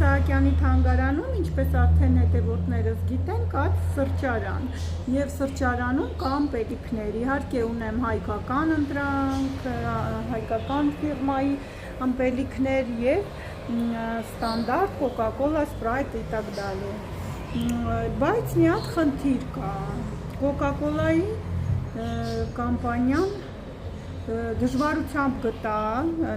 Սահակյանի թանգարանում, ինչպես արդեն հետևորդներս գիտեն, կա սրճարան եւ սրճարանում կան պետիկներ, իհարկե ունեմ հայկական ընտրանք, հայկական ֆիրմայի ըմպելիքներ եւ ստանդարտ Coca-Cola, Sprite и так далее, բայց մի հատ խնդիր կա, Coca-Cola-ի կամպանիան դժվարությամբ գտա,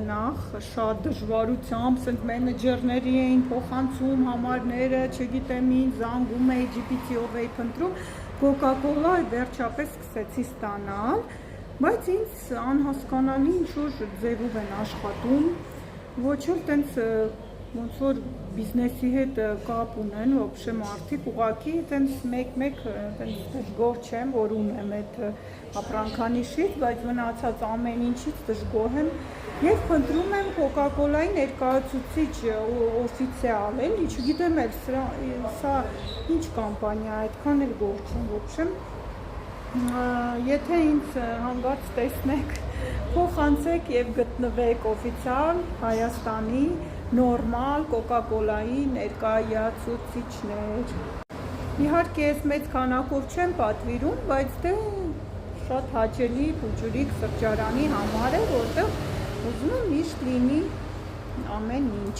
նախ շատ դժվարությամբ, ասենք մենեջերների էին փոխանցում համարները, չգիտեմ ինչ, զանգում էի, GPT-ով էի փնտրում, Coca-Cola վերջապես սկսեցի ստանալ, բայց ինձ անհասկանալի ինչ-որ ձևով են աշխատում, ոչ էլ տենց ոնց որ բիզնեսի հետ կապ ունեն, вообще մարդիկ ուղղակի տենց մեկ-մեկ դժգոհ չեմ, որ ունեմ այդ ապրանքանիշից, բայց մնացած ամեն ինչից դժգոհ եմ եւ փնտրում եմ Coca-Cola-ի ներկայացուցիչ օֆիցիալ, էլի, չգիտեմ էլ սա ինչ կամպանիա է, այդքան էլ գոհ չեմ, вообще եթե ինձ հանգարց տեսնեք, փոխանցեք եւ գտնվեք օֆիցիալ Հայաստանի նորմալ Coca-Cola-ի ներկայացուցիչներ։ Իհարկե ես մեծ քանակով չեմ պատվիրում, բայց դե շատ հաճելի փուջուրիկ սրճարանի համար է, որտեղ ուզում եմ միշտ լինի ամեն ինչ։